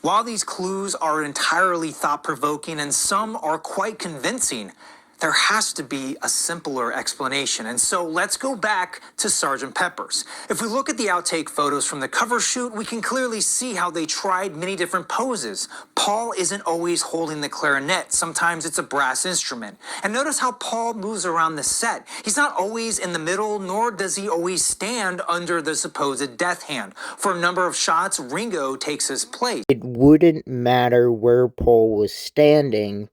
While these clues are entirely thought-provoking and some are quite convincing, there has to be a simpler explanation. And so let's go back to Sgt. Pepper's. If we look at the outtake photos from the cover shoot, we can clearly see how they tried many different poses. Paul isn't always holding the clarinet. Sometimes it's a brass instrument. And notice how Paul moves around the set. He's not always in the middle, nor does he always stand under the supposed death hand. For a number of shots, Ringo takes his place. It wouldn't matter where Paul was standing,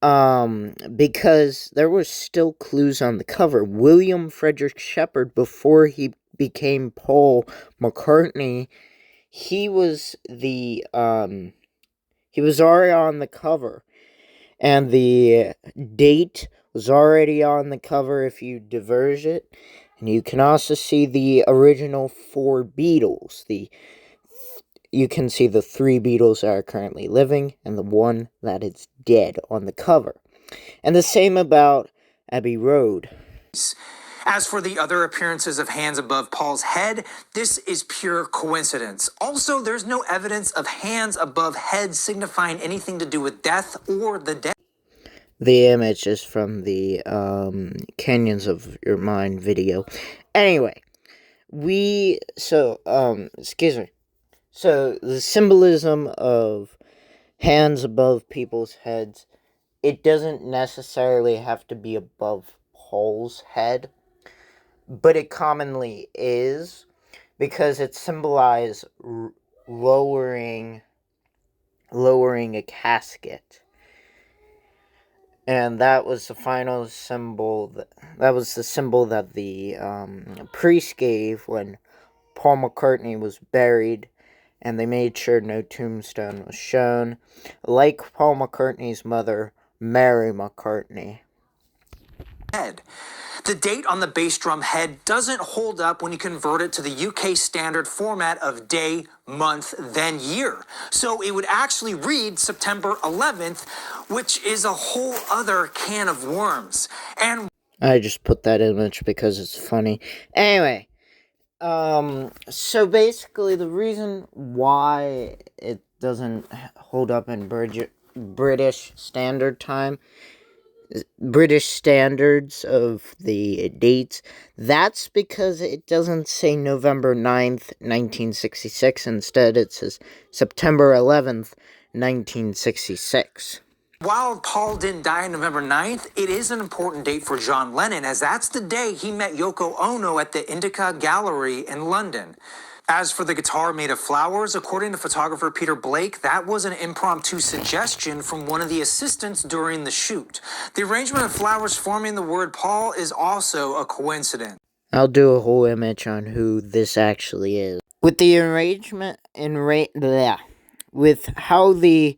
because there were still clues on the cover. William Frederick Shepherd, before he became Paul McCartney, he was already on the cover, and the date was already on the cover if you diverge it, and you can also see the original 4 Beatles. You can see the 3 Beatles that are currently living and the 1 that is dead on the cover. And the same about Abbey Road. As for the other appearances of hands above Paul's head, this is pure coincidence. Also, there's no evidence of hands above head signifying anything to do with death or the dead. The image is from the Canyons of Your Mind video. Anyway, excuse me. So, the symbolism of hands above people's heads, it doesn't necessarily have to be above Paul's head, but it commonly is, because it symbolizes lowering a casket. And that was the final symbol, that was the symbol that the priest gave when Paul McCartney was buried, and they made sure no tombstone was shown, like Paul McCartney's mother, Mary McCartney. The date on the bass drum head doesn't hold up when you convert it to the UK standard format of day, month, then year. So it would actually read September 11th, which is a whole other can of worms. And I just put that image because it's funny. Anyway, so basically the reason why it doesn't hold up in British Standard Time, British standards of the dates, that's because it doesn't say November 9th, 1966. Instead, it says September 11th, 1966. while Paul didn't die on November 9th, it is an important date for John Lennon, as that's the day he met Yoko Ono at the Indica Gallery in London. As for the guitar made of flowers, according to photographer Peter Blake, that was an impromptu suggestion from one of the assistants during the shoot. The arrangement of flowers forming the word Paul is also a coincidence. I'll do a whole image on who this actually is. With the arrangement with how the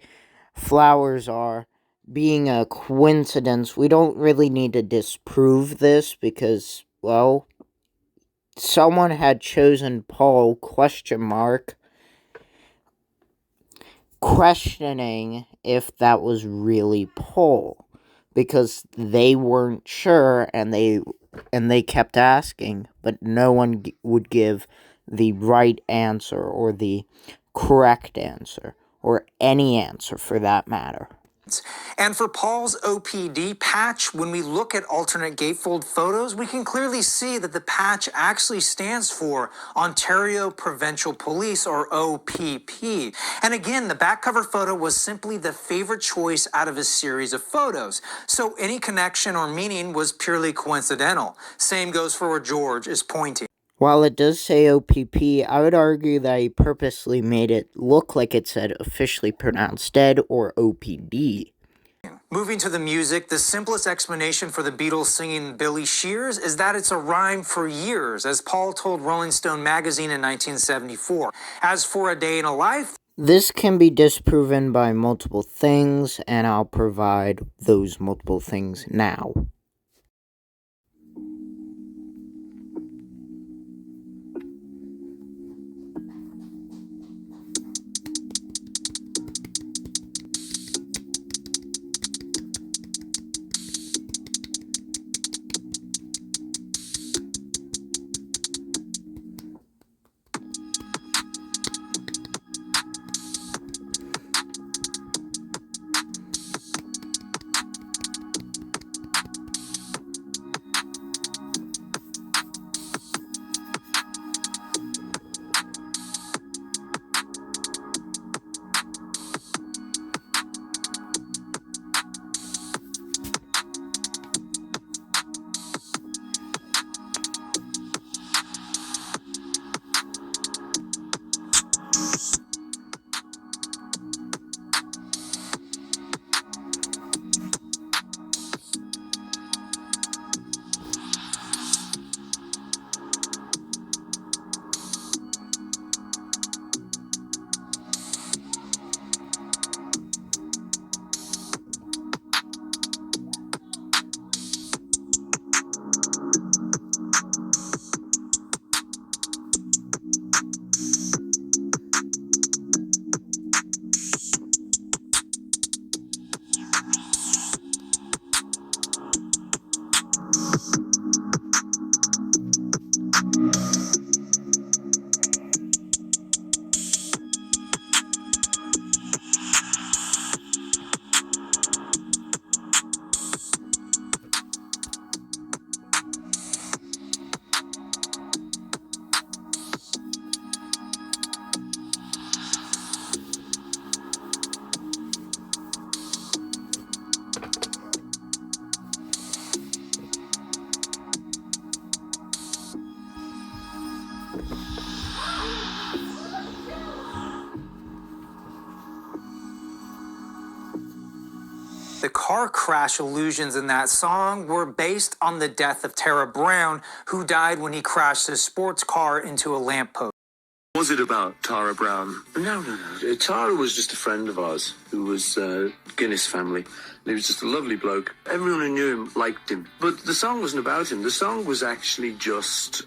flowers are being a coincidence, we don't really need to disprove this because, well, someone had chosen Paul, questioning if that was really Paul, because they weren't sure, and they kept asking, but no one would give the right answer or the correct answer or any answer for that matter. And for Paul's OPD patch, when we look at alternate gatefold photos, we can clearly see that the patch actually stands for Ontario Provincial Police, or OPP. And again, the back cover photo was simply the favorite choice out of a series of photos. So any connection or meaning was purely coincidental. Same goes for where George is pointing. While it does say OPP, I would argue that he purposely made it look like it said officially pronounced dead or OPD. Moving to the music, the simplest explanation for the Beatles singing Billy Shears is that it's a rhyme for years, as Paul told Rolling Stone magazine in 1974. As for A Day in a Life, this can be disproven by multiple things, and I'll provide those multiple things now. The car crash allusions in that song were based on the death of Tara Brown, who died when he crashed his sports car into a lamppost. Was it about Tara Brown? No. Tara was just a friend of ours who was Guinness family. He was just a lovely bloke. Everyone who knew him liked him. But the song wasn't about him. The song was actually just...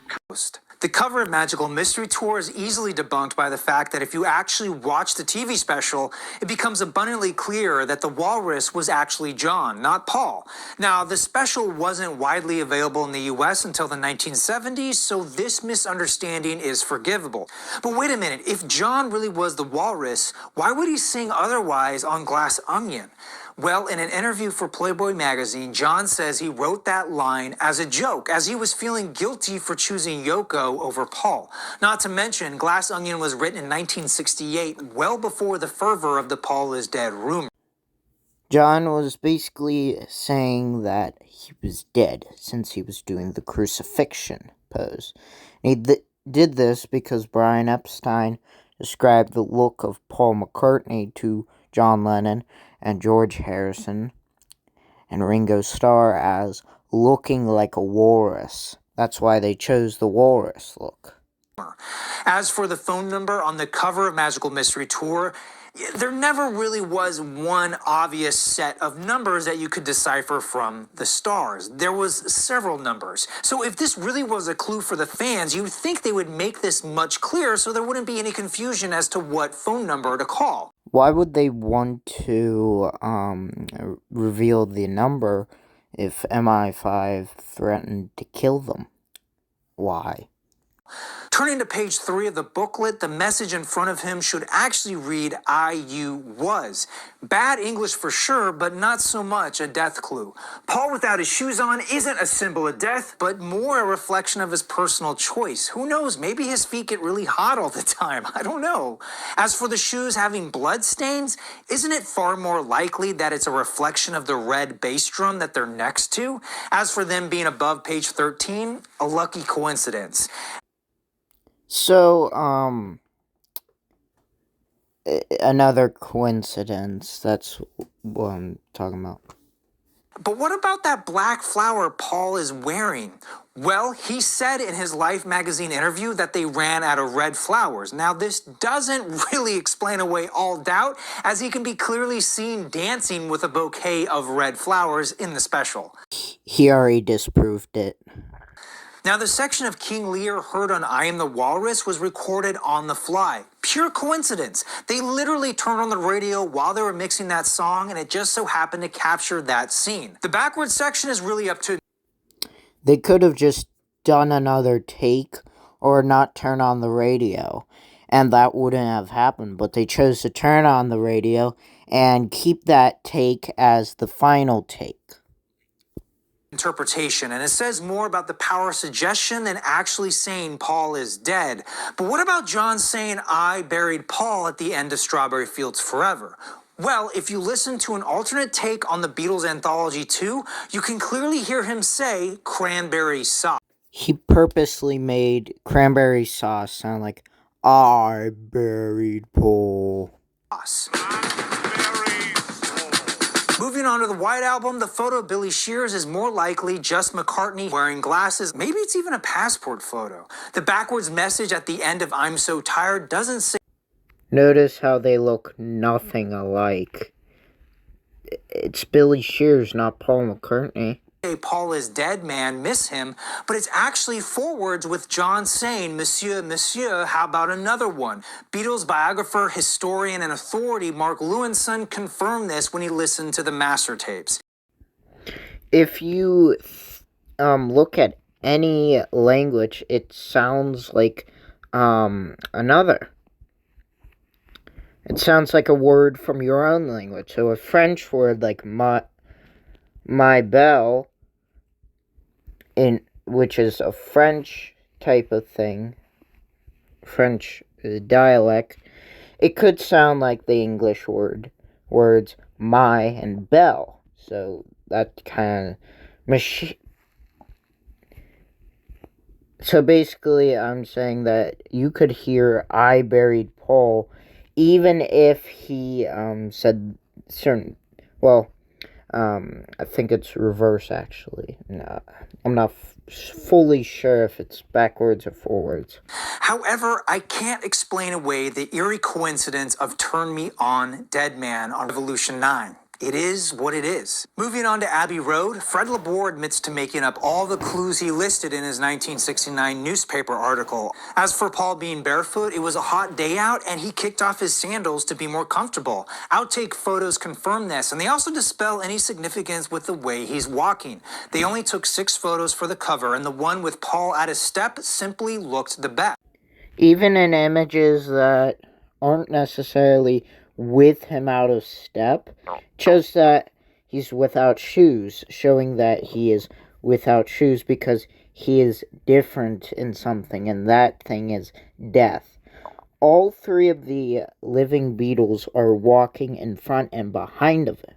The cover of Magical Mystery Tour is easily debunked by the fact that if you actually watch the TV special, it becomes abundantly clear that the walrus was actually John, not Paul. Now, the special wasn't widely available in the US until the 1970s, so this misunderstanding is forgivable. But wait a minute, if John really was the walrus, why would he sing otherwise on Glass Onion? Well, in an interview for Playboy magazine, John says he wrote that line as a joke, as he was feeling guilty for choosing Yoko over Paul. Not to mention, Glass Onion was written in 1968, well before the fervor of the Paul is dead rumor. John was basically saying that he was dead since he was doing the crucifixion pose. He did this because Brian Epstein described the look of Paul McCartney to John Lennon and George Harrison and Ringo Starr as looking like a walrus. That's why they chose the walrus look. As for the phone number on the cover of Magical Mystery Tour, there never really was one obvious set of numbers that you could decipher from the stars. There was several numbers. So if this really was a clue for the fans, you'd think they would make this much clearer so there wouldn't be any confusion as to what phone number to call. Why would they want to reveal the number if MI5 threatened to kill them? Why? Turning to page 3 of the booklet, the message in front of him should actually read, "I-U was." Bad English for sure, but not so much a death clue. Paul without his shoes on isn't a symbol of death, but more a reflection of his personal choice. Who knows, maybe his feet get really hot all the time. I don't know. As for the shoes having blood stains, isn't it far more likely that it's a reflection of the red bass drum that they're next to? As for them being above page 13, a lucky coincidence. So, another coincidence. That's what I'm talking about. But what about that black flower Paul is wearing? Well, he said in his Life magazine interview that they ran out of red flowers. Now, this doesn't really explain away all doubt, as he can be clearly seen dancing with a bouquet of red flowers in the special. He already disproved it. Now, the section of King Lear heard on I Am the Walrus was recorded on the fly. Pure coincidence. They literally turned on the radio while they were mixing that song, and it just so happened to capture that scene. The backwards section is really up to... They could have just done another take or not turn on the radio, and that wouldn't have happened, but they chose to turn on the radio and keep that take as the final take. Interpretation, and it says more about the power of suggestion than actually saying Paul is dead. But what about John saying I buried Paul at the end of Strawberry Fields Forever? Well, if you listen to an alternate take on the Beatles Anthology 2, you can clearly hear him say cranberry sauce. He purposely made cranberry sauce sound like I buried Paul. Moving on to the White Album, the photo of Billy Shears is more likely just McCartney wearing glasses. Maybe it's even a passport photo. The backwards message at the end of I'm So Tired doesn't say... Notice how they look nothing alike. It's Billy Shears, not Paul McCartney. Paul is dead, man, miss him, but it's actually forwards with John saying, Monsieur, Monsieur, how about another one? Beatles biographer, historian, and authority Mark Lewinson confirmed this when he listened to the master tapes. If you look at any language, it sounds like another. It sounds like a word from your own language. So a French word like my belle, which is a French type of thing, French dialect, it could sound like the English words my and belle. So that kind of So basically, I'm saying that you could hear I buried Paul even if he said certain, well, I think it's reverse, actually. No, I'm not fully sure if it's backwards or forwards. However, I can't explain away the eerie coincidence of Turn Me On, Dead Man on Revolution 9. It is what it is. Moving on to Abbey Road, Fred LeBour admits to making up all the clues he listed in his 1969 newspaper article. As for Paul being barefoot, it was a hot day out and he kicked off his sandals to be more comfortable. Outtake photos confirm this, and they also dispel any significance with the way he's walking. They only took 6 photos for the cover, and the one with Paul at a step simply looked the best. Even in images that aren't necessarily with him out of step, shows that he's without shoes, showing that he is without shoes because he is different in something, and that thing is death. All 3 of the living Beatles are walking in front and behind of him,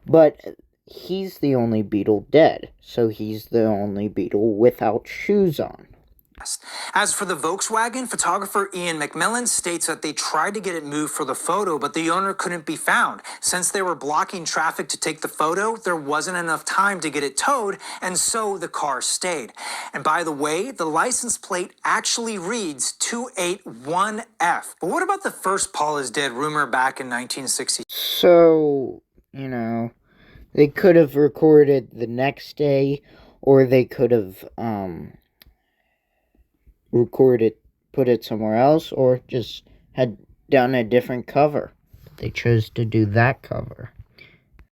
but he's the only Beatle dead, so he's the only Beatle without shoes on. As for the Volkswagen, photographer Ian McMillan states that they tried to get it moved for the photo, but the owner couldn't be found. Since they were blocking traffic to take the photo, there wasn't enough time to get it towed, and so the car stayed. And by the way, the license plate actually reads 281F. But what about the first Paul is dead rumor back in 1960? So, they could have recorded the next day, or they could have, recorded, put it somewhere else, or just had done a different cover. They chose to do that cover.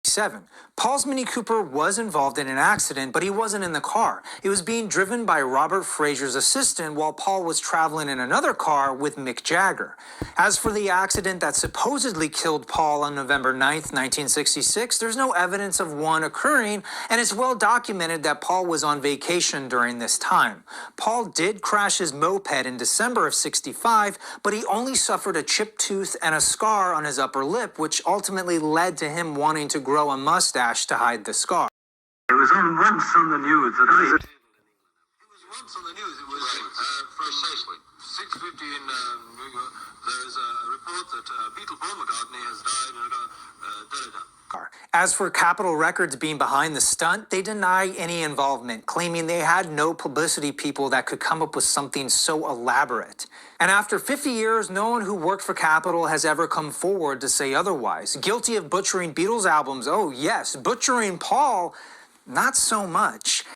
7. Paul's Mini Cooper was involved in an accident, but he wasn't in the car. It was being driven by Robert Frazier's assistant while Paul was traveling in another car with Mick Jagger. As for the accident that supposedly killed Paul on November 9th, 1966, there's no evidence of one occurring, and it's well documented that Paul was on vacation during this time. Paul did crash his moped in December of 65, but he only suffered a chipped tooth and a scar on his upper lip, which ultimately led to him wanting to grow a mustache to hide the scar. It was once on the news that I... It was once on the news. It was precisely 6:50 in Ringo. There is a report that Beatle Paul McCartney has died in As for Capitol Records being behind the stunt, they deny any involvement, claiming they had no publicity people that could come up with something so elaborate. And after 50 years, no one who worked for Capitol has ever come forward to say otherwise. Guilty of butchering Beatles albums, oh yes, butchering Paul, not so much.